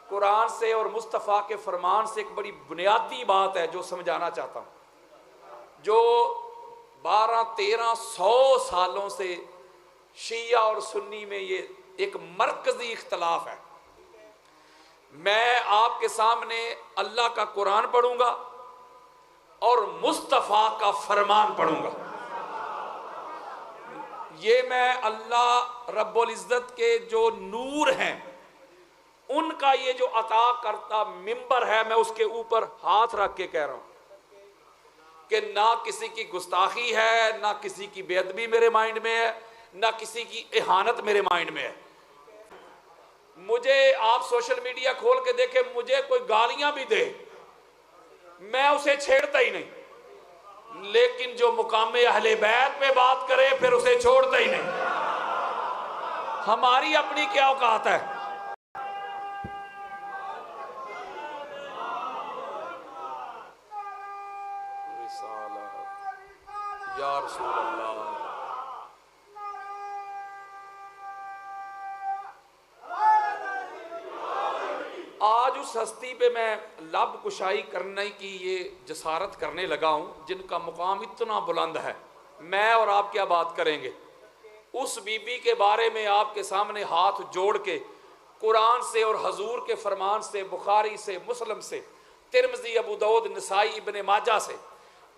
قرآن سے اور مصطفیٰ کے فرمان سے ایک بڑی بنیادی بات ہے جو سمجھانا چاہتا ہوں، جو 1200-1300 سالوں سے شیعہ اور سنی میں یہ ایک مرکزی اختلاف ہے۔ میں آپ کے سامنے اللہ کا قرآن پڑھوں گا اور مصطفیٰ کا فرمان پڑھوں گا۔ یہ میں اللہ رب العزت کے جو نور ہیں ان کا یہ جو عطا کرتا منبر ہے، میں اس کے اوپر ہاتھ رکھ کے کہہ رہا ہوں کہ نہ کسی کی گستاخی ہے، نہ کسی کی بے ادبی میرے مائنڈ میں ہے، نہ کسی کی اہانت میرے مائنڈ میں ہے۔ مجھے آپ سوشل میڈیا کھول کے دیکھیں، مجھے کوئی گالیاں بھی دے میں اسے چھیڑتا ہی نہیں، لیکن جو مقام اہل بیت پہ بات کرے پھر اسے چھوڑتا ہی نہیں۔ ہماری اپنی کیا اوقات ہے؟ یا رسول اللہ، آج اس ہستی پہ میں لب کشائی کرنے کی یہ جسارت کرنے لگا ہوں جن کا مقام اتنا بلند ہے۔ میں اور آپ کیا بات کریں گے؟ اس بی بی کے بارے میں آپ کے سامنے ہاتھ جوڑ کے قرآن سے اور حضور کے فرمان سے، بخاری سے، مسلم سے، ترمذی، ابو داؤد، نسائی، ابن ماجہ سے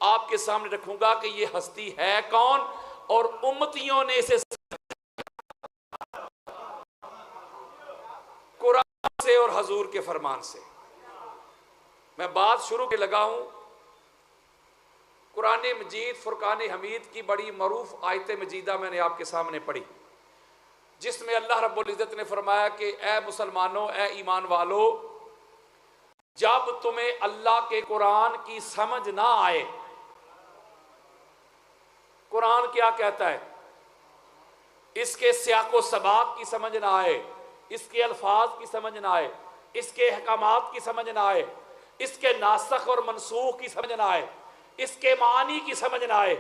آپ کے سامنے رکھوں گا کہ یہ ہستی ہے کون اور امتیوں نے اسے قرآن سے اور حضور کے فرمان سے۔ میں بات شروع کے لگا ہوں، قرآن مجید فرقان حمید کی بڑی معروف آیت مجیدہ میں نے آپ کے سامنے پڑھی، جس میں اللہ رب العزت نے فرمایا کہ اے مسلمانوں، اے ایمان والو، جب تمہیں اللہ کے قرآن کی سمجھ نہ آئے۔ قرآن کیا کہتا ہے؟ اس کے سیاق و سباق کی سمجھ نہ آئے، اس کے الفاظ کی سمجھ نہ آئے، اس کے احکامات کی سمجھ نہ آئے، اس کے ناسخ اور منسوخ کی سمجھ نہ آئے، اس کے معنی کی سمجھ نہ آئے،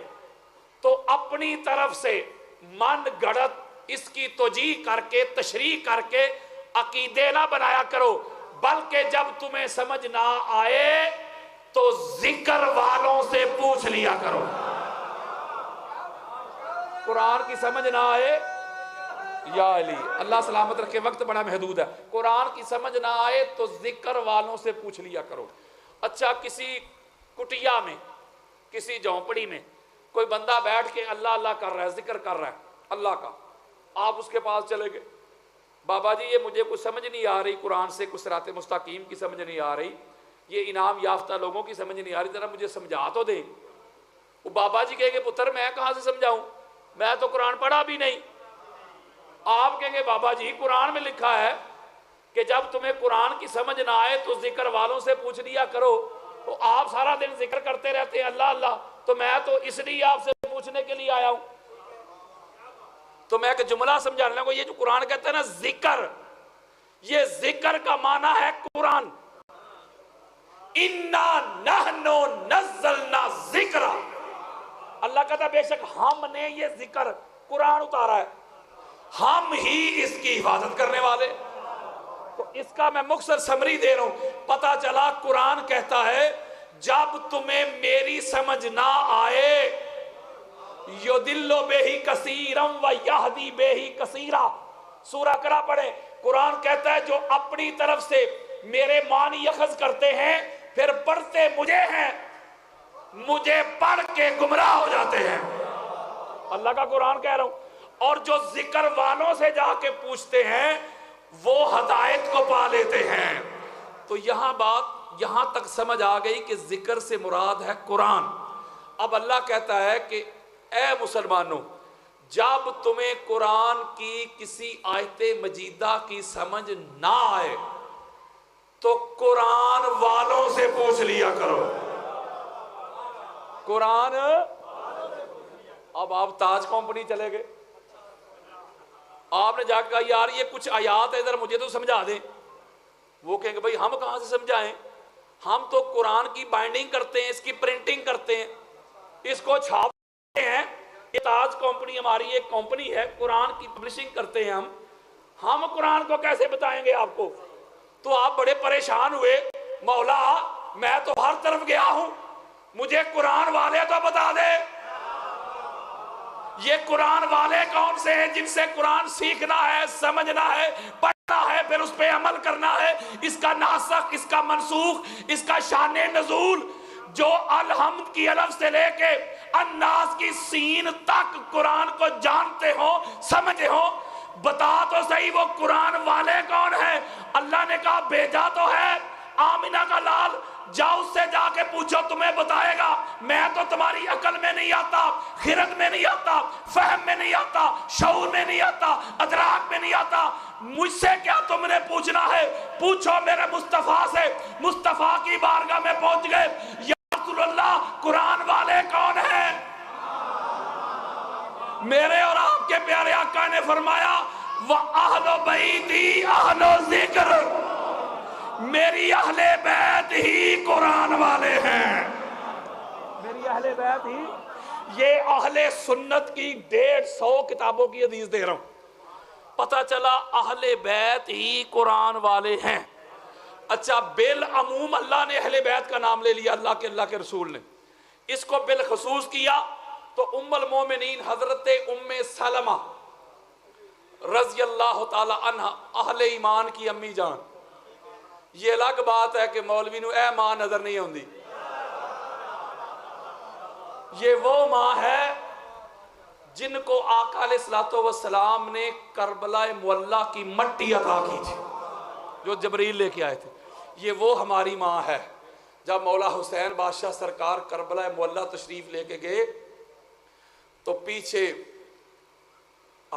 تو اپنی طرف سے من گھڑت اس کی توجیہ کر کے، تشریح کر کے عقیدے نہ بنایا کرو، بلکہ جب تمہیں سمجھ نہ آئے تو ذکر والوں سے پوچھ لیا کرو۔ قرآن کی سمجھ نہ آئے، یا علی اللہ سلامت رکھے، وقت بڑا محدود ہے، قرآن کی سمجھ نہ آئے تو ذکر والوں سے پوچھ لیا کرو۔ اچھا، کسی کٹیا میں، کسی جھونپڑی میں کوئی بندہ بیٹھ کے اللہ اللہ کر رہا ہے، ذکر کر رہا ہے اللہ کا، آپ اس کے پاس چلے گئے، بابا جی یہ مجھے کچھ سمجھ نہیں آ رہی، قرآن سے کچھ صراط مستقیم کی سمجھ نہیں آ رہی، یہ انعام یافتہ لوگوں کی سمجھ نہیں آ رہی، ذرا مجھے سمجھا تو دیں۔ وہ بابا جی کہیں گے پتر میں کہاں سے سمجھاؤں، میں تو قرآن پڑھا بھی نہیں۔ آپ کہیں گے بابا جی قرآن میں لکھا ہے کہ جب تمہیں قرآن کی سمجھ نہ آئے تو ذکر والوں سے پوچھ لیا کرو، تو آپ سارا دن ذکر کرتے رہتے ہیں اللہ اللہ، تو میں تو اس لیے آپ سے پوچھنے کے لیے آیا ہوں۔ تو میں ایک جملہ سمجھانے لگا، یہ جو قرآن کہتا ہے نا ذکر، یہ ذکر کا معنی ہے قرآن۔ اِنَّا نَحْنُ نَزَّلْنَا ذِکْرَ، اللہ کہتا ہے بے شک ہم نے یہ ذکر قرآن اتارا ہے، ہم ہی اس کی حفاظت کرنے والے۔ تو اس کا میں مختصر سمری دے رہا ہوں، پتہ چلا قرآن کہتا ہے جب تمہیں میری سمجھ نہ آئے، یُضِلُّ بِهِ کَثِیرًا وَیَہْدِی بِهِ کَثِیرًا، سورہ اقرا پڑھیں، قرآن کہتا ہے جو اپنی طرف سے میرے معنی اخذ کرتے ہیں پھر پڑھتے مجھے ہیں، مجھے پڑھ کے گمراہ ہو جاتے ہیں، اللہ کا قرآن کہہ رہا ہوں، اور جو ذکر والوں سے جا کے پوچھتے ہیں وہ ہدایت کو پا لیتے ہیں۔ تو یہاں بات یہاں تک سمجھ آ گئی کہ ذکر سے مراد ہے قرآن۔ اب اللہ کہتا ہے کہ اے مسلمانوں، جب تمہیں قرآن کی کسی آیت مجیدہ کی سمجھ نہ آئے تو قرآن والوں سے پوچھ لیا کرو۔ قرآن، اب آپ تاج کمپنی چلے گئے، آپ نے جا کے کہا یار یہ کچھ آیات ہے ادھر مجھے تو سمجھا دیں، وہ کہیں گے بھائی ہم کہاں سے سمجھائیں، ہم تو قرآن کی بائنڈنگ کرتے ہیں، اس کی پرنٹنگ کرتے ہیں، اس کو چھاپتے ہیں، یہ تاج کمپنی ہماری ایک کمپنی ہے، قرآن کی پبلشنگ کرتے ہیں ہم قرآن کو کیسے بتائیں گے آپ کو؟ تو آپ بڑے پریشان ہوئے، مولا میں تو ہر طرف گیا ہوں، مجھے قرآن والے تو بتا دے۔ یہ قرآن والے کون سے ہیں جن سے قرآن سیکھنا ہے، سمجھنا ہے، پڑھنا ہے، پھر اس پہ عمل کرنا ہے، اس کا ناسخ، اس کا منسوخ، اس کا شان نزول، جو الحمد کی الف سے لے کے الناس کی سین تک قرآن کو جانتے ہوں، سمجھے ہوں، بتا تو صحیح وہ قرآن والے کون ہیں؟ اللہ نے کہا بھیجا تو ہے آمینہ کا لال، جاؤ اس سے جا کے پوچھو، تمہیں بتائے گا۔ میں تو تمہاری عقل میں نہیں آتا، خرد میں نہیں آتا، فہم میں نہیں آتا، شعور میں نہیں آتا، ادراک میں نہیں آتا، مجھ سے کیا تم نے پوچھنا ہے؟ پوچھو میرے مصطفیٰ سے۔ مصطفیٰ کی بارگاہ میں پہنچ گئے، یا رسول اللہ قرآن والے کون ہیں؟ میرے اور آپ کے پیارے آقا نے فرمایا وَأَهْلُ بَيْتِي أَهْلُ ذِكْرٍ، میری اہل بیت ہی قرآن والے ہیں، میری اہل بیت ہی۔ یہ اہل سنت کی 150 کتابوں کی حدیث دے رہا ہوں، پتہ چلا اہل بیت ہی قرآن والے ہیں۔ اچھا بالعموم اللہ نے اہل بیت کا نام لے لیا، اللہ کے رسول نے، اس کو بالخصوص کیا تو ام المومنین حضرت ام سلمہ رضی اللہ تعالی عنہ، اہل ایمان کی امی جان۔ یہ الگ بات ہے کہ مولوی نو اے ماں نظر نہیں ہوندی، یہ وہ ماں ہے جن کو آقا علیہ السلام نے کربلا معلیٰ کی مٹی عطا کی تھی، جو جبریل لے کے آئے تھے۔ یہ وہ ہماری ماں ہے۔ جب مولا حسین بادشاہ سرکار کربلا معلیٰ تشریف لے کے گئے تو پیچھے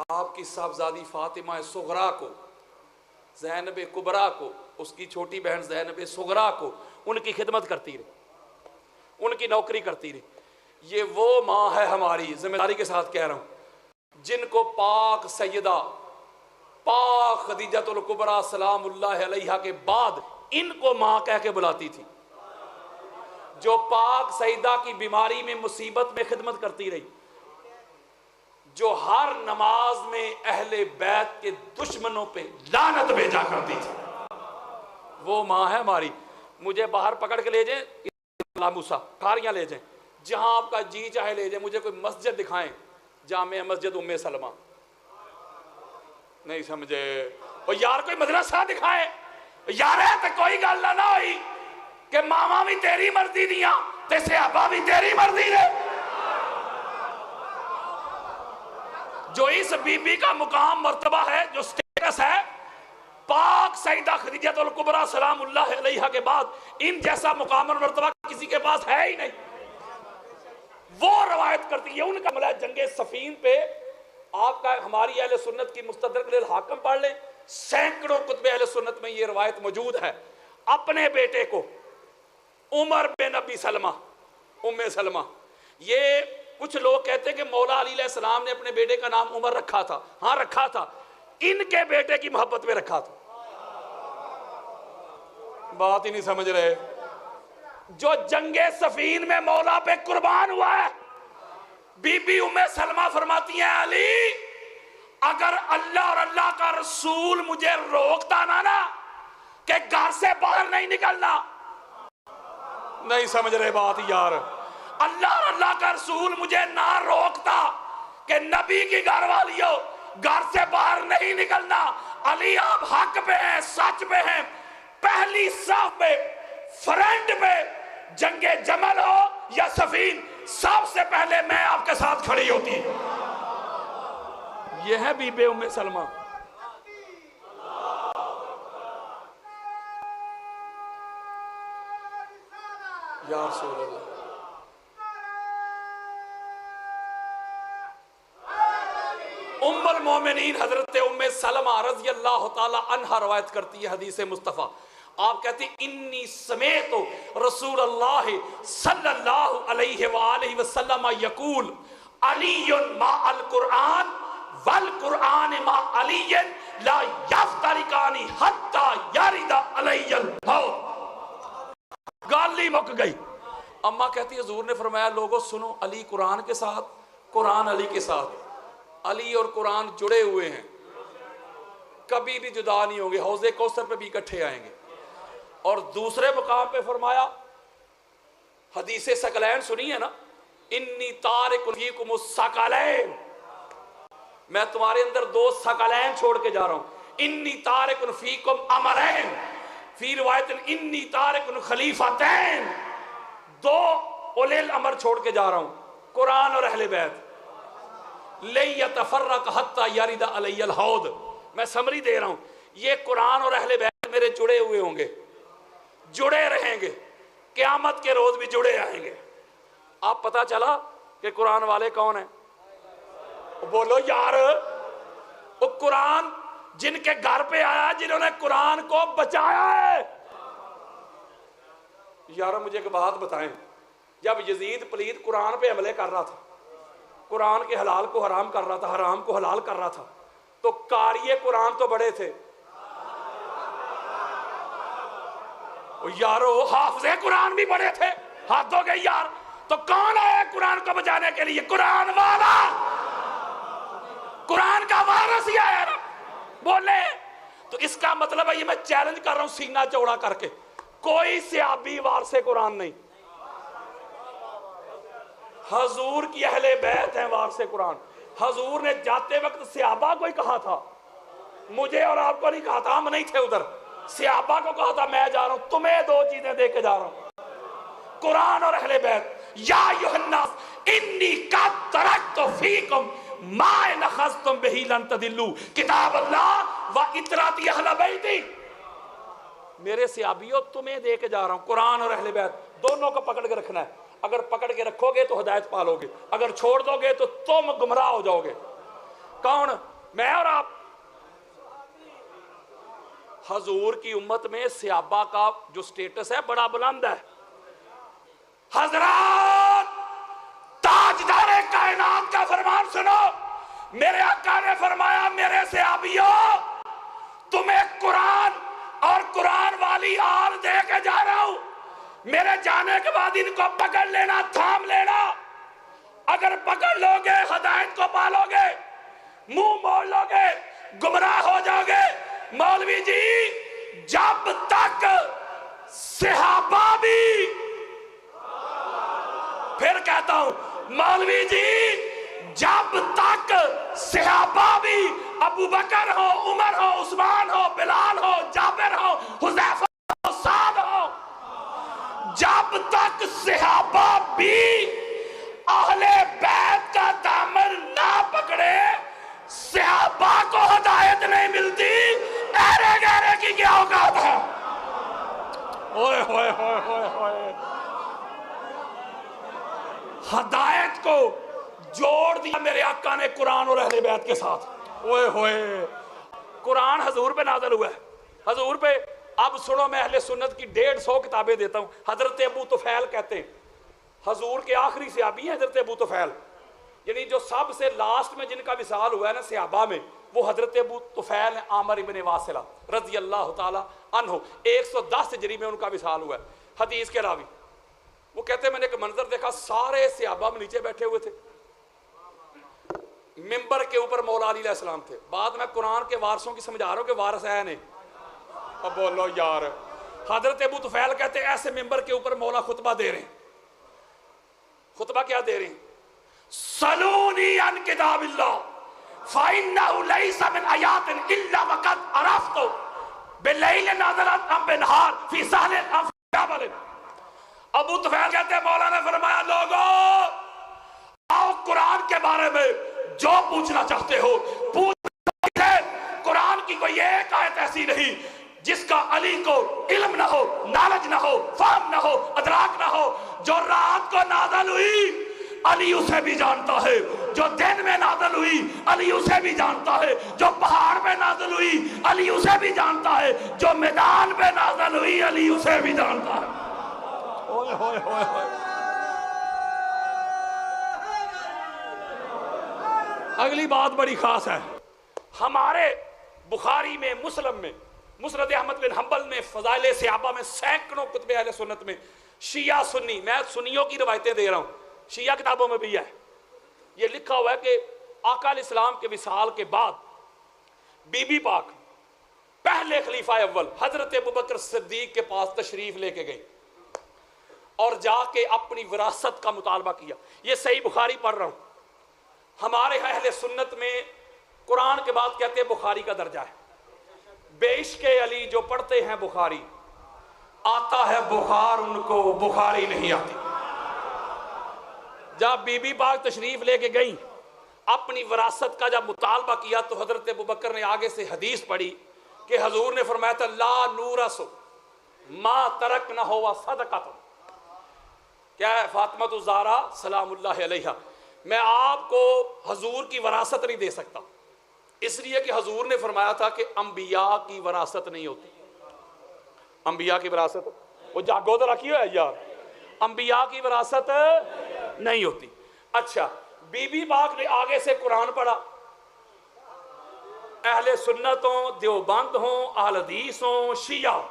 آپ کی صاحبزادی فاطمہ صغرا کو، زینب کبریٰ کو، اس کی چھوٹی بہن زینب صغرا کو ان کی خدمت کرتی رہی، ان کی نوکری کرتی رہی۔ یہ وہ ماں ہے ہماری، ذمہ داری کے ساتھ کہہ رہا ہوں، جن کو پاک سیدہ پاک خدیجہ الکبریٰ سلام اللہ علیہا کے بعد ان کو ماں کہہ کے بلاتی تھی، جو پاک سیدہ کی بیماری میں مصیبت میں خدمت کرتی رہی، جو ہر نماز میں اہل بیت کے دشمنوں پہ لعنت بھیجا کرتی تھی، وہ ماں ہے ہماری۔ مجھے باہر پکڑ کے لے جائیں، موسیٰ کھاریاں لے جائیں، جہاں آپ کا جی چاہے لے جائیں، مجھے کوئی مسجد دکھائیں، جامع مسجد ام سلمہ، نہیں سمجھے؟ اور یار کوئی مدرسہ دکھائیں، یار ہے تو کوئی گل نہ ہوئی کہ ماما بھی تیری مرضی دیاں تے صحابہ بھی تیری مرضی دے۔ جو اس بی بی کا مقام مرتبہ ہے، جو سٹیٹس ہے، پاک سیدہ خدیجہ الکبریٰ سلام اللہ علیہا کے بعد ان جیسا مقام اور مرتبہ کسی کے پاس ہے ہی نہیں۔ وہ روایت کرتی ہے، ان کا عمل ہے جنگ صفین پہ آپ کا، ہماری اہل سنت کی مستدرک للحاکم پڑھ لیں، سینکڑوں کتب اہل سنت میں یہ روایت موجود ہے۔ اپنے بیٹے کو عمر بن ابی سلمہ، ام سلمہ، یہ کچھ لوگ کہتے ہیں کہ مولا علی علیہ السلام نے اپنے بیٹے کا نام عمر رکھا تھا، ہاں رکھا تھا، ان کے بیٹے کی محبت میں رکھا تھا۔ بات ہی نہیں سمجھ رہے۔ جو جنگ صفین میں مولا پہ قربان ہوا ہے، بی بی ام سلمہ فرماتی ہیں علی اگر اللہ اور اللہ کا رسول مجھے روکتا نا کہ گھر سے باہر نہیں نکلنا، نہیں سمجھ رہے بات یار، اللہ اور اللہ کا رسول مجھے نہ روکتا کہ نبی کی گھر والیوں گھر سے باہر نہیں نکلنا، علی آپ حق پہ ہیں، سچ پہ ہیں، پہلی صف پہ، فرنٹ پہ، جنگ جمل ہو یا صفین، سب سے پہلے میں آپ کے ساتھ کھڑی ہوتی۔ یہ ہے بی بی ام سلمہ۔ یا رسول اللہ، ام المومنین حضرت ام سلمہ رضی اللہ تعالی عنہ روایت کرتی ہے حدیث مصطفیٰ، آپ کہتی انی سمیت رسول اللہ صلی اللہ علیہ وآلہ وسلم یقول علی ما القرآن والقرآن ما علی لا یفترقان حتی یرد علی الموت۔ گالی مک گئی۔ اماں کہتی حضور نے فرمایا لوگوں سنو، علی قرآن کے ساتھ، قرآن علی کے ساتھ، علی اور قرآن جڑے ہوئے ہیں، کبھی بھی جدا نہیں ہوں گے، حوض کوثر پہ بھی اکٹھے آئیں گے۔ اور دوسرے مقام پہ فرمایا، حدیث ثقلین سنی ہے نا، انی تارک فیکم الثقلین، میں تمہارے اندر دو ثقلین چھوڑ کے جا رہا ہوں، انی تارک فیکم امرین، فی روایت انی تارک خلیفتین، دو اولی الامر چھوڑ کے جا رہا ہوں، قرآن اور اہل بیت، لن یتفرق حتی یرد علی الحوض۔ میں سمری دے رہا ہوں، یہ قرآن اور اہل بیت میرے جڑے ہوئے ہوں گے، جڑے رہیں گے، قیامت کے روز بھی جڑے آئیں گے۔ آپ پتا چلا کہ قرآن والے کون ہیں؟ بولو یار، وہ قرآن جن کے گھر پہ آیا، جنہوں نے قرآن کو بچایا ہے۔ یار مجھے ایک بات بتائیں، جب یزید پلید قرآن پہ حملے کر رہا تھا، قرآن کے حلال کو حرام کر رہا تھا، حرام کو حلال کر رہا تھا، تو قاری قرآن تو بڑے تھے، یارو حافظ قرآن بھی بڑے تھے، ہاتھ ہو گئے یار۔ تو کون آیا قرآن کو بچانے کے لیے؟ قرآن والا، قرآن کا وارث ہی آیا نا، بولے۔ تو اس کا مطلب ہے، یہ میں چیلنج کر رہا ہوں سینہ چوڑا کر کے، کوئی صحابی وارث قرآن نہیں، حضور کی اہل بیت ہیں وارث قرآن۔ حضور نے جاتے وقت صحابہ کو ہی کہا تھا، مجھے اور آپ کو نہیں کہا تھا، ہم نہیں تھے ادھر، صحابہ کو کہا تھا میں جا رہا ہوں، تمہیں دو چیزیں دے کے جا رہا ہوں، قرآن اور اہل بیت۔ یا ایھا الناس انی قد ترکت فیکم ما ان اخذتم بہ لن تضلوا کتاب اللہ و اطراۃ اہل بیتی۔ میرے صحابیوں تمہیں دے کے جا رہا ہوں، قرآن اور اہل بیت دونوں کو پکڑ کے رکھنا ہے۔ اگر پکڑ کے رکھو گے تو ہدایت پالو گے، اگر چھوڑ دو گے تو تم گمراہ ہو جاؤ گے۔ کون؟ میں اور آپ۔ حضور کی امت میں صحابہ کا جو سٹیٹس ہے بڑا بلند ہے۔ حضرات، تاجدار کائنات کا فرمان سنو، میرے آقا نے فرمایا میرے صحابیوں تمہیں قرآن اور قرآن والی آل دے کے جا رہا ہوں، میرے جانے کے بعد ان کو پکڑ لینا، تھام لینا، اگر پکڑ لو گے ہدایت کو پالو گے، منہ موڑ لو گے گمراہ ہو جاؤ گے۔ مولوی جی جب تک صحابہ بھی، پھر کہتا ہوں مولوی جی جب تک صحابہ بھی، ابو بکر ہو، عمر ہو، عثمان ہو، بلال ہو، جابر ہو، حذیفہ ہو، سعد ہو، جب تک صحابہ بھی اہل بیت کا دامن نہ پکڑے، صحابہ کو ہدایت نہیں ملتی۔ ایرے گیرے کی کیا اوقات ہے؟ اوئے ہوئے ہوئے ہوئے ہوئے، ہدایت کو جوڑ دیا میرے آقا نے قرآن اور اہل بیت کے ساتھ۔ اوئے ہوئے، قرآن حضور پہ نازل ہوا ہے، حضور پہ۔ اب سنو، میں اہل سنت کی 150 کتابیں دیتا ہوں۔ حضرت ابو طفیل کہتے ہیں، حضور کے آخری صحابی ہیں حضرت ابو طفیل، یعنی جو سب سے لاسٹ میں جن کا وصال ہوا ہے نا صحابہ میں، وہ حضرت ابو طفیل عامر ابن واصلہ رضی اللہ تعالی عنہ، 110 ہجری میں ان کا وصال ہوا ہے، حدیث کے راوی۔ وہ کہتے ہیں میں نے ایک منظر دیکھا، سارے صحابہ میں نیچے بیٹھے ہوئے تھے، ممبر کے اوپر مولا علی علیہ السلام تھے۔ بعد میں قرآن کے وارثوں کی سمجھا رہا ہوں کہ وارث ہے نہیں۔ اب بولو یار، حضرت ابو طفیل کہتے ہیں ایسے ممبر کے اوپر مولا خطبہ دے رہے ہیں۔ خطبہ کیا دے رہے ہیں؟ سلونی عن کتاب اللہ فإنه ليس من آیات الا وقد عرفت باللیل نازلت ام بنہار فی سہل ام فی جبل۔ ابو طفیل کہتے ہیں مولا نے فرمایا لوگو آؤ قرآن کے بارے میں جو پوچھنا چاہتے ہو پوچھ لے۔ قرآن کی کوئی ایک آیت ایسی نہیں جس کا علی کو علم نہ ہو، نالج نہ ہو، فہم نہ ہو، ادراک نہ ہو۔ جو رات کو نازل ہوئی علی اسے بھی جانتا ہے، جو دن میں نازل ہوئی علی اسے بھی جانتا ہے، جو پہاڑ پہ نازل ہوئی علی اسے بھی جانتا ہے، جو میدان پہ نازل ہوئی علی اسے بھی جانتا ہے۔ اوئے ہوئے ہوئے ہوئے، اگلی بات بڑی خاص ہے۔ ہمارے بخاری میں، مسلم میں، مسند احمد بن حنبل میں، فضائل صحابہ میں، سینکڑوں کتب اہل سنت میں، شیعہ سنی، میں سنیوں کی روایتیں دے رہا ہوں، شیعہ کتابوں میں بھی ہے، یہ لکھا ہوا ہے کہ آقا علیہ السلام کے وصال کے بعد بی بی پاک پہلے خلیفہ اول حضرت ابوبکر صدیق کے پاس تشریف لے کے گئی اور جا کے اپنی وراثت کا مطالبہ کیا. یہ صحیح بخاری پڑھ رہا ہوں. ہمارے اہل سنت میں قرآن کے بعد کہتے ہیں بخاری کا درجہ ہے. بے عشق علی جو پڑھتے ہیں بخاری آتا ہے بخار ان کو بخاری نہیں آتی. جب بی بی پاک تشریف لے کے گئیں اپنی وراثت کا جب مطالبہ کیا تو حضرت ابوبکر نے آگے سے حدیث پڑھی کہ حضور نے فرمایا تھا لا نورث ما ترکنا ہوا صدقۃ. کیا ہے فاطمہ الزہرا سلام اللہ علیہا، میں آپ کو حضور کی وراثت نہیں دے سکتا، اس لیے کہ حضور نے فرمایا تھا کہ انبیاء کی وراثت نہیں ہوتی. انبیاء کی وراثت وہ جاگو تو رکھی ہے یار، انبیاء کی وراثت نہیں ہوتی. اچھا بی بی پاک نے آگے سے قرآن پڑھا. اہل سنت ہوں، دیوبند ہوں، اہل حدیث ہوں، شیعہ،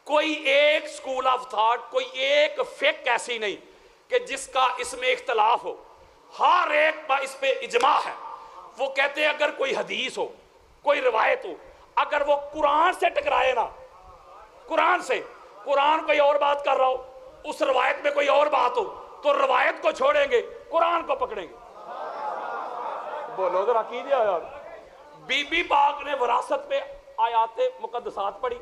کوئی ایک سکول آف تھاٹ، کوئی ایک فقہ ایسی نہیں کہ جس کا اس میں اختلاف ہو. ہر ایک کا اس پہ اجماع ہے. وہ کہتے ہیں اگر کوئی حدیث ہو، کوئی روایت ہو، اگر وہ قرآن سے ٹکرائے نا، قرآن سے، قرآن کوئی اور بات کر رہا ہو، اس روایت میں کوئی اور بات ہو، تو روایت کو چھوڑیں گے، قرآن کو پکڑیں گے. بولو ذرا کیجیے یار. بی بی پاک نے وراثت پہ آیات مقدسات پڑھی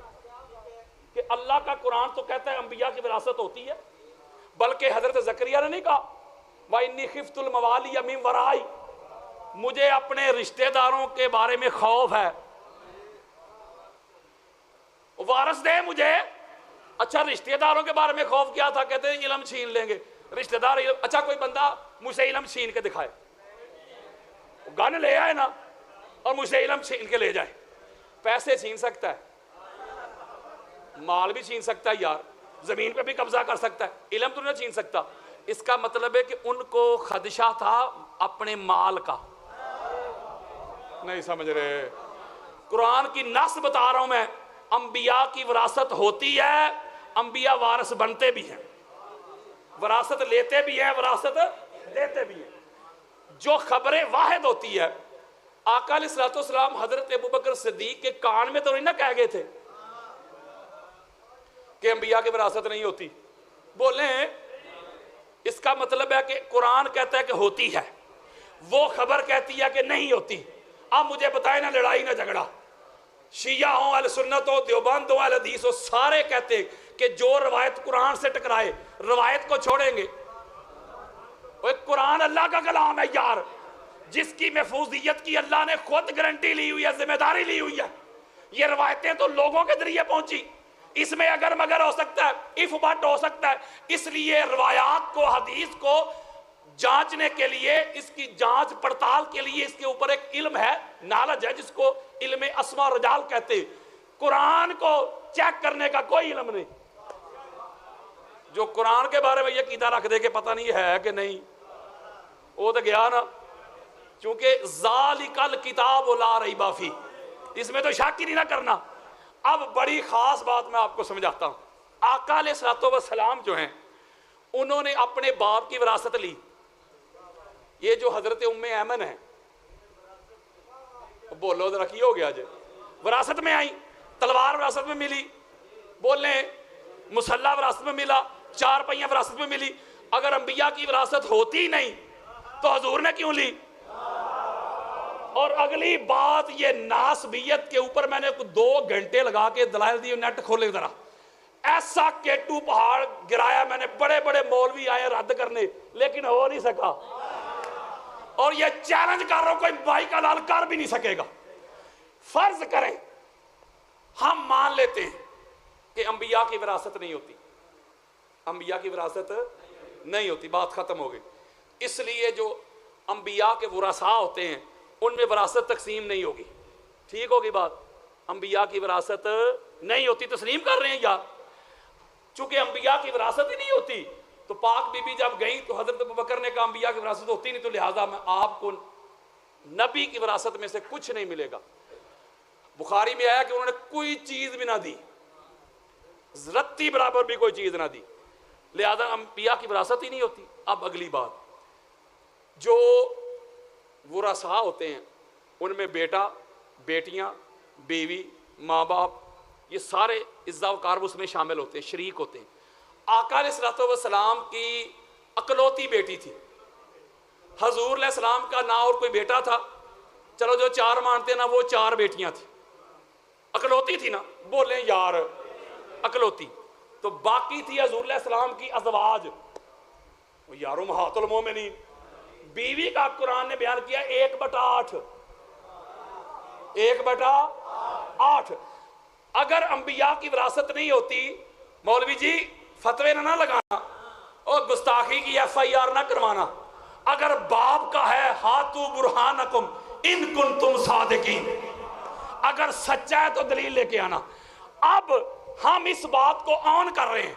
کہ اللہ کا قرآن تو کہتا ہے انبیاء کی وراثت ہوتی ہے، بلکہ حضرت زکریا نے نہیں کہا وَإِنِّي خِفْتُ الْمَوَالِيَ مِن وَرَائِي، مجھے اپنے رشتہ داروں کے بارے میں خوف ہے، وارث دے مجھے. اچھا رشتہ داروں کے بارے میں خوف کیا تھا؟ کہتے ہیں علم چھین لیں گے رشتہ دار. اچھا کوئی بندہ مجھ سے علم چھین کے دکھائے، گن لے آئے نا اور مجھ سے علم چھین کے لے جائے. پیسے چھین سکتا ہے، مال بھی چھین سکتا ہے یار، زمین پہ بھی قبضہ کر سکتا ہے، علم تو نہیں چھین سکتا. اس کا مطلب ہے کہ ان کو خدشہ تھا اپنے مال کا. نہیں سمجھ رہے؟ قرآن کی نص بتا رہا ہوں میں. انبیاء کی وراثت ہوتی ہے، انبیاء وارث بنتے بھی ہیں، وراثت لیتے بھی ہیں، وراثت دیتے بھی ہیں. جو خبر واحد ہوتی ہے، آقا علیہ الصلوۃ والسلام حضرت ابوبکر صدیق کے کان میں تو نہیں نہ کہہ گئے تھے کہ انبیاء کی وراثت نہیں ہوتی. بولیں اس کا مطلب ہے کہ قرآن کہتا ہے کہ ہوتی ہے، وہ خبر کہتی ہے کہ نہیں ہوتی. اب مجھے بتائیں نہ لڑائی نہ جھگڑا، شیعہ ہوں، اہل سنت ہو، دیوبند ہو، اہل حدیث ہو، سارے کہتے کہ جو روایت قرآن سے ٹکرائے روایت کو چھوڑیں گے. قرآن اللہ کا کلام ہے یار، جس کی محفوظیت کی اللہ نے خود گارنٹی لی ہوئی ہے، ذمہ داری لی ہوئی ہے. یہ روایتیں تو لوگوں کے ذریعے پہنچی، اس میں اگر مگر ہو سکتا ہے، اف بٹ ہو سکتا ہے. اس لیے روایات کو، حدیث کو جانچنے کے لیے، اس کی جانچ پڑتال کے لیے اس کے اوپر ایک علم ہے، نالج ہے، جس کو علم اسماء و رجال کہتے. قرآن کو چیک کرنے کا کوئی علم نہیں. جو قرآن کے بارے میں یہ عقیدہ رکھ دے کہ پتہ نہیں ہے کہ نہیں، وہ تو گیا نا. چونکہ ذالک الکتاب لا ریب فیہ، اس میں تو شک ہی نہیں نہ کرنا. اب بڑی خاص بات میں آپ کو سمجھاتا ہوں. آقا علیہ الصلوۃ والسلام جو ہیں انہوں نے اپنے باپ کی وراثت لی. یہ جو حضرت ام ایمن ہیں، بولو ذرا کی ہو گیا جی، وراثت میں آئی، تلوار وراثت میں ملی، بولیں مسلح وراثت میں ملا، چار پہیاں وراثت میں ملی. اگر انبیاء کی وراثت ہوتی نہیں تو حضور نے کیوں لی؟ اور اگلی بات، یہ ناسبیت کے اوپر میں نے 2 گھنٹے لگا کے دلائل دیے، نیٹ کھولے ذرا. ایسا کیٹو پہاڑ گرایا میں نے، بڑے بڑے مولوی آئے رد کرنے، لیکن ہو نہیں سکا. اور یہ چیلنج کر رہا ہوں، کوئی بھائی کا لال کر بھی نہیں سکے گا. فرض کریں ہم مان لیتے ہیں کہ انبیاء کی وراثت نہیں ہوتی، انبیاء کی وراثت نہیں ہوتی، بات ختم ہو گئی. اس لیے جو انبیاء کے ورثاء ہوتے ہیں ان میں وراثت تقسیم نہیں ہوگی. ٹھیک ہوگی بات؟ انبیاء کی وراثت نہیں ہوتی. تسلیم کر رہے ہیں یار؟ چونکہ انبیاء کی وراثت ہی نہیں ہوتی تو پاک بی بی جب گئیں تو حضرت ابوبکر نے کہا انبیاء کی وراثت ہوتی نہیں، تو لہٰذا میں آپ کو نبی کی وراثت میں سے کچھ نہیں ملے گا. بخاری میں آیا کہ انہوں نے کوئی چیز بھی نہ دی، رتی برابر بھی کوئی چیز نہ دی، لہذا انبیاء کی وراثت ہی نہیں ہوتی. اب اگلی بات، جو ورثاء ہوتے ہیں ان میں بیٹا، بیٹیاں، بیوی، ماں باپ، یہ سارے عزا وقار اس میں شامل ہوتے ہیں، شریک ہوتے ہیں۔ آقا علیہ الصلوۃ والسلام کی اکلوتی بیٹی تھی، حضور علیہ السلام کا نہ اور کوئی بیٹا تھا، چلو جو 4 مانتے ہیں نا، وہ 4 بیٹیاں تھیں، اکلوتی تھی نا، بولیں یار اکلوتی۔ تو باقی تھی حضور علیہ السلام کی ازواج، یار امہات المومنین، بیوی کا قرآن نے بیان کیا 1/8، 1/8۔ اگر انبیاء کی وراثت نہیں ہوتی، مولوی جی فتوے نہ لگانا اور گستاخی کی FIR نہ کروانا، اگر باپ کا ہے ہاتھو برہانکم ان کنتم صادقین، اگر سچا ہے تو دلیل لے کے آنا۔ اب ہم اس بات کو آن کر رہے ہیں،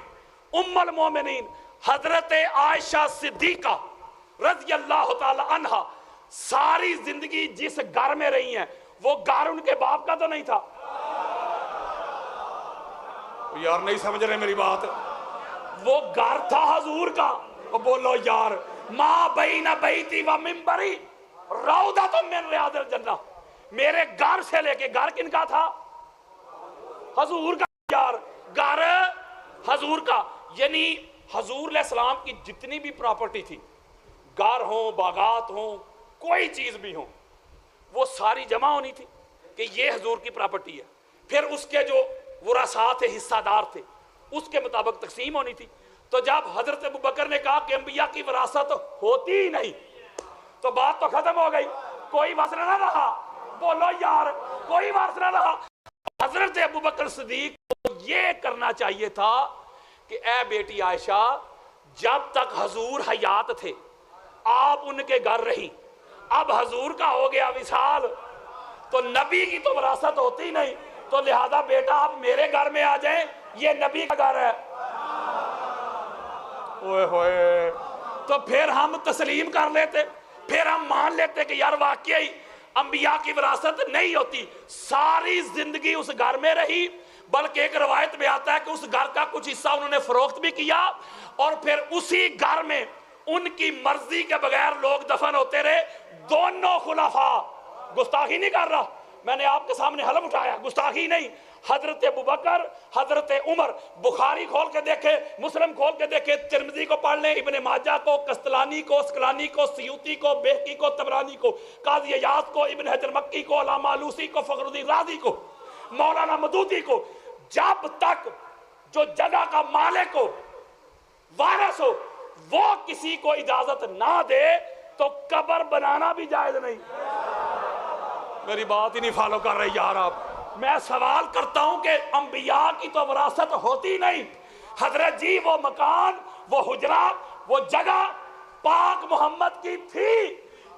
ام المومنین حضرت عائشہ صدیقہ رضی اللہ تعالی عنہ ساری زندگی جس گھر میں رہی ہیں، وہ گھر ان کے باپ کا تو نہیں تھا؟ یار نہیں سمجھ رہے میری بات، وہ گھر تھا حضور کا۔ بولو یار، ما بین بیتی و منبری روضۃ من ریاض الجنہ، میرے گھر سے لے کے، گھر کن کا تھا؟ حضور کا۔ یار گھر حضور کا، یعنی حضور علیہ السلام کی جتنی بھی پراپرٹی تھی، گھر ہوں، باغات ہوں، کوئی چیز بھی ہوں، وہ ساری جمع ہونی تھی کہ یہ حضور کی پراپرٹی ہے۔ پھر اس کے جو ورثاء تھے، حصہ دار تھے، اس کے مطابق تقسیم ہونی تھی۔ تو جب حضرت ابوبکر نے کہا کہ انبیاء کی وراثت ہوتی ہی نہیں، تو بات تو ختم ہو گئی، کوئی وارث نہ رہا۔ بولو یار، کوئی وارث نہ رہا۔ حضرت ابوبکر صدیق کو یہ کرنا چاہیے تھا کہ اے بیٹی عائشہ، جب تک حضور حیات تھے آپ ان کے گھر رہی، اب حضور کا ہو گیا وصال، تو نبی کی تو وراثت ہوتی نہیں، تو لہذا بیٹا آپ میرے گھر میں آ جائیں، یہ نبی کا گھر ہے۔ اوئے ہوئے، تو پھر ہم تسلیم کر لیتے، پھر ہم مان لیتے کہ یار واقعی انبیاء کی وراثت نہیں ہوتی۔ ساری زندگی اس گھر میں رہی، بلکہ ایک روایت میں آتا ہے کہ اس گھر کا کچھ حصہ انہوں نے فروخت بھی کیا، اور پھر اسی گھر میں ان کی مرضی کے بغیر لوگ دفن ہوتے رہے۔ دونوں خلفاء، گستاخی نہیں کر رہا، میں نے آپ کے سامنے حلف اٹھایا، گستاخی نہیں، حضرت ابوبکر، حضرت عمر، بخاری کھول کے دیکھے، مسلم کھول کے دیکھے، ترمذی کو پڑھ لیں، ابن ماجہ کو، قسطلانی کو، اسقلانی کو، سیوطی کو، بہقی کو، طبرانی کو، قاضی عیاض کو، ابن حجر مکی کو، علامہ آلوسی کو، فخر الدین رازی کو، مولانا مودودی کو، جب تک جو جگہ کا مالک ہو، وارث ہو، وہ کسی کو اجازت نہ دے تو قبر بنانا بھی جائز نہیں۔ میری بات ہی نہیں فالو کر رہے یار آپ۔ میں سوال کرتا ہوں کہ انبیاء کی تو وراثت ہوتی نہیں، حضرت جی وہ مکان، وہ حجرہ، وہ جگہ پاک محمد کی تھی،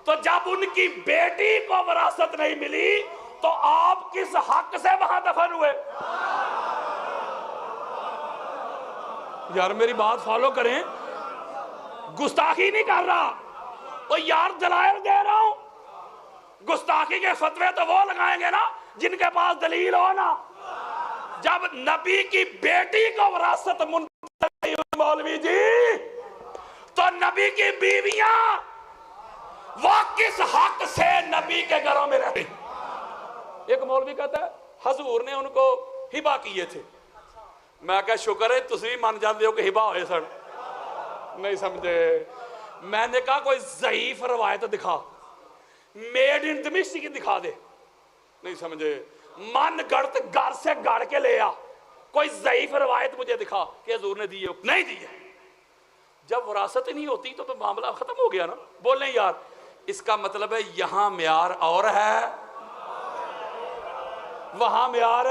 تو جب ان کی بیٹی کو وراثت نہیں ملی تو آپ کس حق سے وہاں دفن ہوئے؟ یار میری بات فالو کریں، گستاخی نہیں کر رہا، تو یار دلائل دے رہا ہوں۔ گستاخی کے فتوے تو وہ لگائیں گے نا جن کے پاس دلیل ہو نا۔ جب نبی کی بیٹی کو وراثت منتقل ہوئی مولوی جی، تو نبی کی بیویاں وہ کس حق سے نبی کے گھروں میں رہتی؟ ایک مولوی کہتا ہے حضور نے ان کو ہبہ کیے تھے۔ میں کہا شکر ہے تسی مان جاندے ہو کہ ہبہ ہوئے سن، نہیں سمجھے۔ میں نے کہا کوئی ضعیف روایت دکھا، میڈ ان دمشق کی دکھا دے، نہیں سمجھے۔ من گڑت گھر سے گڑ کے لے آ، کوئی ضعیف روایت مجھے دکھا کہ حضور نے دیے، نہیں دیے۔ جب وراثت نہیں ہوتی تو معاملہ ختم ہو گیا نا۔ بولیں یار، اس کا مطلب ہے یہاں معیار اور ہے، وہاں معیار۔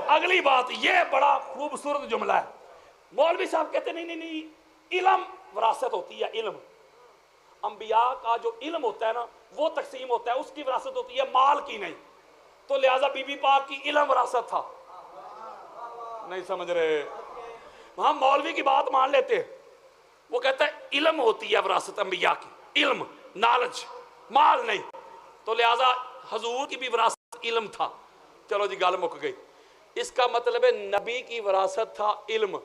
اگلی بات، یہ بڑا خوبصورت جملہ ہے، مولوی صاحب کہتے نہیں نہیں نہیں، علم وراثت ہوتی ہے، علم انبیاء کا جو علم ہوتا ہے نا وہ تقسیم ہوتا ہے، اس کی وراثت ہوتی ہے، مال کی نہیں۔ تو لہٰذا بی بی پاک کی علم وراثت تھا، نہیں سمجھ رہے۔ ہم مولوی کی بات مان لیتے ہیں، وہ کہتا ہے علم ہوتی ہے وراثت انبیاء کی، علم، نالج، مال نہیں۔ تو لہٰذا حضور کی بھی وراثت علم تھا۔ چلو جی گل مک گئی۔ اس کا مطلب ہے نبی کی وراثت تھا علم،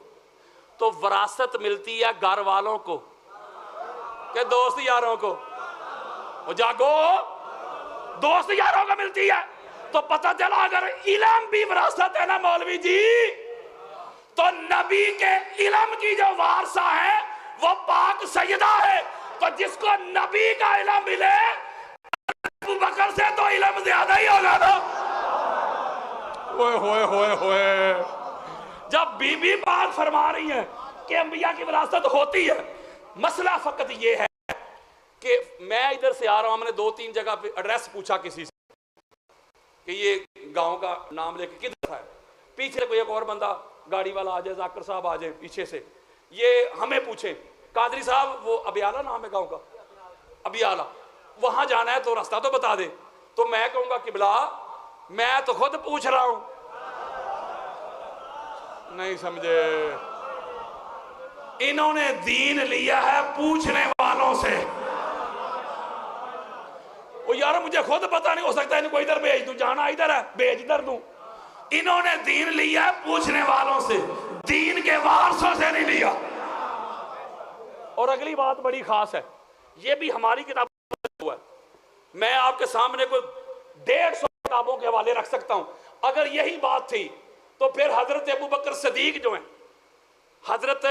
تو وراثت ملتی ہے گھر والوں کو کہ دوست یاروں کو؟ جاگو، دوست یاروں کو ملتی ہے۔ تو پتہ چلا اگر علم بھی وراثت ہے نا مولوی جی، تو نبی کے علم کی جو وارثہ ہے وہ پاک سیدہ ہے، تو جس کو نبی کا علم ملے ابو بکر سے تو علم زیادہ ہی ہوگا نا۔ ہوئے ہوئے ہوئے ہوئے، جب بی بی پاک فرما رہی ہیں کہ انبیاء کی وراثت ہوتی ہے، مسئلہ فقط یہ ہے کہ میں ادھر سے آ رہا ہوں، ہم نے 2-3 جگہ پہ ایڈریس پوچھا کسی سے کہ یہ گاؤں کا نام لے کے کدھر ہے، پیچھے کوئی ایک اور بندہ گاڑی والا آ جائے، ذاکر صاحب آ جائیں پیچھے سے، یہ ہمیں پوچھیں قادری صاحب وہ ابیالہ نام ہے گاؤں کا، ابیالہ وہاں جانا ہے تو راستہ تو بتا دے، تو میں کہوں گا قبلہ میں تو خود پوچھ رہا ہوں، نہیں سمجھے؟ انہوں نے دین لیا ہے پوچھنے والوں سے۔ وہ یار مجھے خود پتا نہیں، ہو سکتا ہے ان کو ادھر بھیج دوں، جانا ادھر ہے بھیج ادھر دوں۔ انہوں نے دین لیا ہے پوچھنے والوں سے، دین کے وارثوں سے نہیں لیا۔ اور اگلی بات بڑی خاص ہے، یہ بھی ہماری کتاب ہوا ہے، میں آپ کے سامنے کوئی 150 کتابوں کے حوالے رکھ سکتا ہوں۔ اگر یہی بات تھی تو پھر حضرت ابوبکر صدیق جو ہیں، حضرت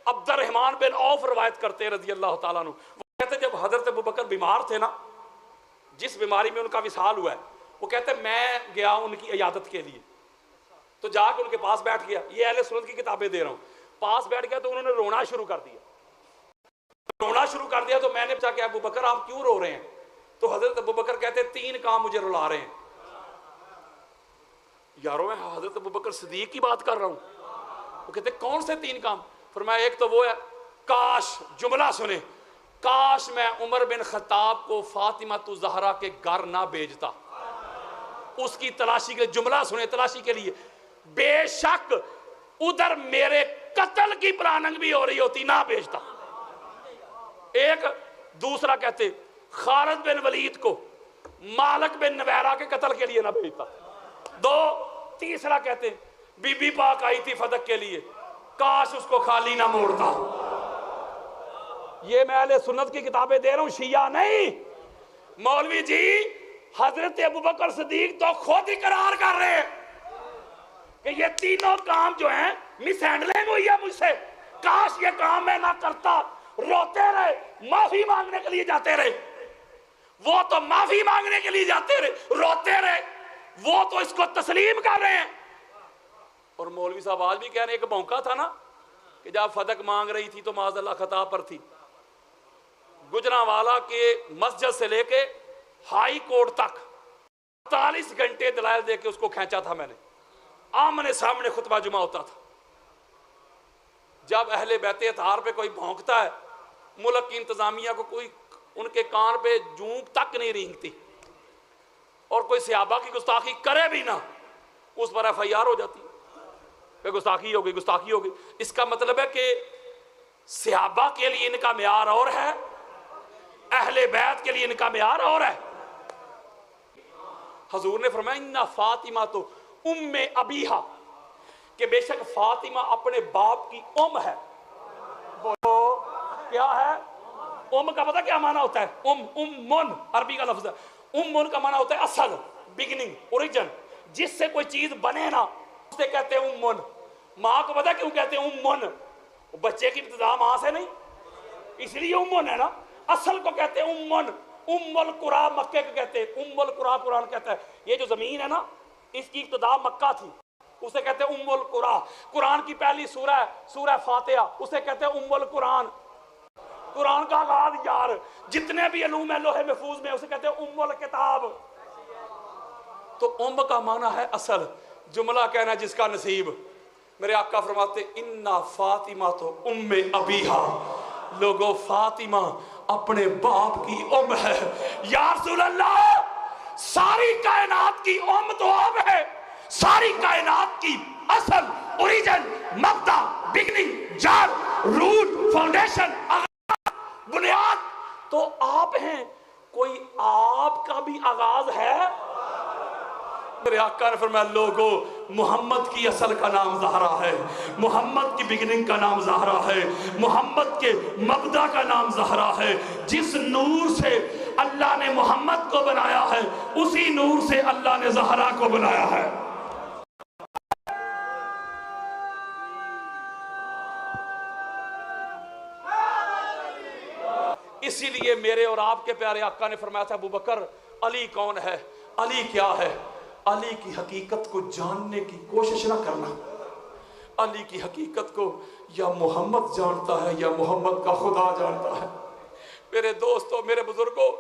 عبد الرحمن بن عوف روایت کرتے ہیں رضی اللہ تعالیٰ عنہ، وہ کہتے ہیں جب حضرت ابوبکر بیمار تھے نا، جس بیماری میں ان کا وصال ہوا ہے، وہ کہتے ہیں میں گیا ان کی عیادت کے لیے، تو جا کے ان کے پاس بیٹھ گیا، یہ اہل سنت کی کتابیں دے رہا ہوں، پاس بیٹھ گیا تو انہوں نے رونا شروع کر دیا، تو میں نے پوچھا کہ ابوبکر آپ کیوں رو رہے ہیں؟ تو حضرت ابوبکر کہتے ہیں 3 کام مجھے رلا رہے ہیں۔ یاروں میں حضرت ابوبکر صدیق کی بات کر رہا ہوں، وہ کہتے ہیں کون سے 3 کام؟ فرمایا ایک تو وہ ہے، کاش، جملہ سنیں، کاش میں عمر بن خطاب کو فاطمہ الزہرا کے گھر نہ بھیجتا، اس کی تلاشی کے، جملہ سنیں تلاشی کے لیے، بے شک ادھر میرے قتل کی پلاننگ بھی ہو رہی ہوتی، نہ بھیجتا۔ ایک دوسرا کہتے خالد بن ولید کو مالک بن نویرہ کے قتل کے لیے نہ بھیجتا۔ 2 تیسرا کہتے بی بی پاک آئی تھی فتح کے لیے، کاش اس کو خالی نہ موڑتا۔ یہ میں اہل سنت کی کتابیں دے رہا ہوں، شیعہ نہیں۔ مولوی جی حضرت ابوبکر صدیق تو خود اقرار کر رہے ہیں کہ یہ تینوں کام جو ہیں مس ہینڈلنگ ہوئی ہے مجھ سے، کاش یہ کام میں نہ کرتا۔ روتے رہے، معافی مانگنے کے لیے جاتے رہے، وہ تو معافی مانگنے کے لیے جاتے رہے، روتے رہے، وہ تو اس کو تسلیم کر رہے ہیں۔ اور مولوی صاحب آج بھی کہہ رہے ہیں، ایک موقع تھا نا کہ جب فدق مانگ رہی تھی تو معاذ اللہ خطا پر تھی، گجرانوالہ کے مسجد سے لے کے ہائی کورٹ تک 48 گھنٹے دلائل دے کے اس کو کھینچا تھا میں نے، آمنے سامنے خطبہ جمعہ ہوتا تھا۔ جب اہل بیت اطہار پہ کوئی بھونکتا ہے، ملک کی انتظامیہ کو کوئی ان کے کان پہ جونک تک نہیں رینگتی، اور کوئی صحابہ کی گستاخی کرے بھی نہ، اس پر FIR ہو جاتی کہ گستاخی ہو گئی، گستاخی ہو گئی۔ اس کا مطلب ہے کہ صحابہ کے لیے ان کا معیار اور ہے، اہل بیت کے لیے ان کا معیار اور ہے۔ حضور نے فرمایا اِنَّ فاطمہ تو ام ابیہا، کہ بے شک فاطمہ اپنے باپ کی ام ہے۔ بولو کیا ہے؟ ام کا پتہ کیا معنی ہوتا ہے؟ امن عربی کا لفظ ہے، امن کا معنی ہوتا ہے اصل، بگننگ، اوریجن، جس سے کوئی چیز بنے نا اسے کہتے ہیں امن۔ ماں کو پتہ کیوں کہتے ہیں امن؟ بچے کی ابتدا ماں سے نہیں، اس لیے امن ہے نا، اصل کو کہتے ہیں امن۔ ام القرآن مکے کو کہتے ہیں، ام القرآن قرآن کہتا ہے یہ جو زمین ہے نا اس کی ابتدا مکہ تھی، اسے کہتے ہیں ام القرآن۔ قرآن کی پہلی سورہ ہے سورہ فاتحہ، اسے کہتے ہیں ام القرآن۔ قرآن کا آغاز یار جتنے بھی علوم ہے لوح محفوظ میں اسے کہتے ہیں ام الکتاب۔ تو ام کا معنی ہے اصل، جملہ کہنا جس کا نصیب۔ میرے آقا فرماتے اِنَّ فاطمہ تو ام ابیہا، لوگو فاطمہ اپنے باپ کی ام ہے۔ یا رسول اللہ ساری کائنات کی ام تو اب ہے، ساری کائنات کی اصل، اوریجن، مبدا، بگننگ، جڑ، روٹ، فاؤنڈیشن، بنیاد تو آپ ہیں۔ کوئی آپ کا بھی آغاز ہے؟ میرے آقا نے فرمایا لوگو محمد کی اصل کا نام زہرا ہے، محمد کی بگننگ کا نام زہرا ہے، محمد کے مبدا کا نام زہرا ہے، جس نور سے اللہ نے محمد کو بنایا ہے، اسی نور سے اللہ نے زہرا کو بنایا ہے۔ اسی لیے میرے اور آپ کے پیارے آقا نے فرمایا تھا ابو بکر علی کون ہے، علی کیا ہے؟ علی کی حقیقت کو جاننے کی کوشش نہ کرنا۔ علی کی حقیقت کو یا محمد جانتا ہے یا محمد کا خدا جانتا ہے۔ میرے دوستوں، میرے بزرگوں،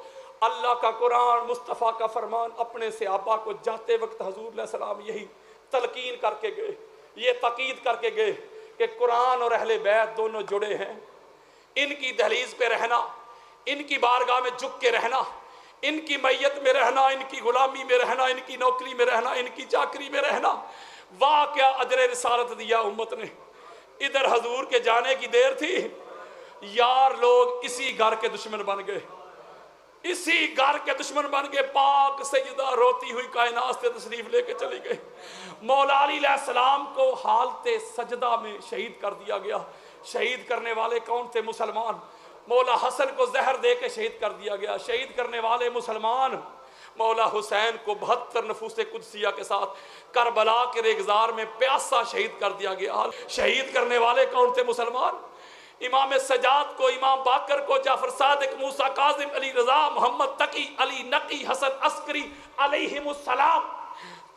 اللہ کا قرآن، مصطفیٰ کا فرمان اپنے صحابہ کو جاتے وقت حضور علیہ السلام یہی تلقین کر کے گئے، یہ تاکید کر کے گئے کہ قرآن اور اہل بیت دونوں جڑے ہیں، ان کی دہلیز پہ رہنا، ان کی بارگاہ میں جھک کے رہنا، ان کی میت میں رہنا، ان کی غلامی میں رہنا، ان کی نوکری میں رہنا، ان کی چاکری میں رہنا، واہ کیا اجر رسالت دیا امت نے۔ ادھر حضور کے جانے کی دیر تھی، یار لوگ اسی گھر کے دشمن بن گئے، اسی گھر کے دشمن بن گئے۔ پاک سیدہ روتی ہوئی کائنات سے تشریف لے کے چلی گئی۔ مولا علی علیہ السلام کو حالت سجدہ میں شہید کر دیا گیا۔ شہید کرنے والے کون تھے؟ مسلمان۔ مولا حسن کو زہر دے کے شہید کر دیا گیا۔ شہید کرنے والے مسلمان۔ مولا حسین کو 72 نفوس قدسیہ کے ساتھ کربلا کے ریگزار میں پیاسا شہید کر دیا گیا۔ شہید کرنے والے کون تھے؟ مسلمان۔ امام سجاد کو، امام باقر کو، جعفر صادق، موسیٰ کاظم، علی رضا، محمد تقی، علی نقی، حسن عسکری علیہم السلام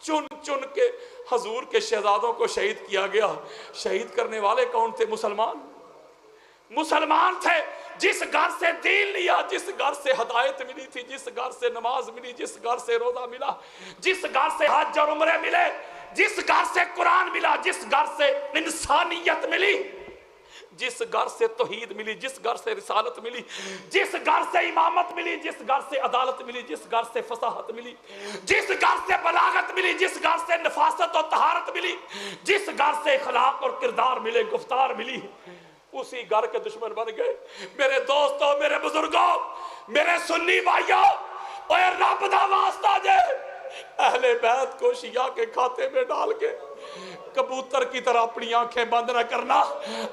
چن چن کے حضور کے شہزادوں کو شہید کیا گیا۔ شہید کرنے والے کون تھے؟ مسلمان۔ مسلمان تھے، جس گھر سے دین لیا، جس گھر سے ہدایت ملی تھی، جس گھر سے نماز ملی، جس گھر سے روزہ ملا، جس گھر سے حج اور عمرے ملے، جس گھر سے قرآن ملا، جس گھر سے انسانیت ملی، جس گھر سے توحید ملی، جس گھر سے رسالت ملی، جس گھر سے امامت ملی، جس گھر سے عدالت ملی، جس گھر سے فصاحت ملی، جس گھر سے بلاغت ملی، جس گھر سے نفاست اور طہارت ملی، جس گھر سے اخلاق اور کردار ملے، گفتار ملی، اسی گھر کے دشمن بن گئے۔ میرے دوستوں، میرے بزرگوں، میرے سنی بھائیوں، اے رب دا واسطہ جے، اہل بیت کو شیعہ کے کھاتے میں ڈال کے کبوتر کی طرح اپنی آنکھیں بند نہ کرنا۔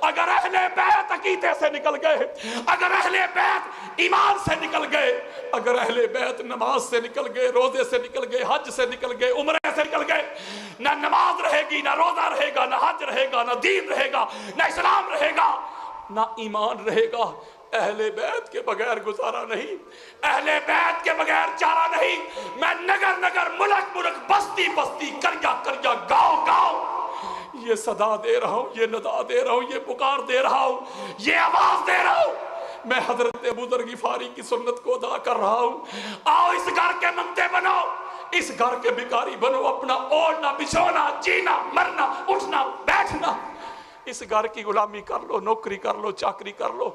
اگر اہل بیت عقیدے سے نکل گئے، اگر اہل بیت ایمان سے نکل گئے، اگر اہل بیت نماز سے نکل گئے، روزے سے نکل گئے، حج سے نکل گئے، عمرے سے نکل گئے، نہ نماز رہے گی، نہ روزہ رہے گا، نہ حج رہے گا، نہ دین رہے گا، نہ اسلام رہے گا، نہ ایمان رہے گا۔ اہل بیت کے بغیر گزارا نہیں، اہل بیت کے بغیر چارہ نہیں۔ میں نگر نگر، ملک ملک، بستی بستی، قريہ قريہ، گاؤں گاؤں یہ صدا دے رہا ہوں، یہ ندا دے رہا ہوں، یہ پکار دے رہا ہوں، یہ آواز دے رہا ہوں۔ میں حضرت ابو ذر غفاری کی سنت کو ادا کر رہا ہوں۔ آؤ اس گھر کے منتے بنو، اس گھر کے بھکاری بنو، اپنا اوڑھنا بچھونا، جینا مرنا، اٹھنا بیٹھنا، اس گھر کی غلامی کر لو، نوکری کر لو، چاکری کر لو۔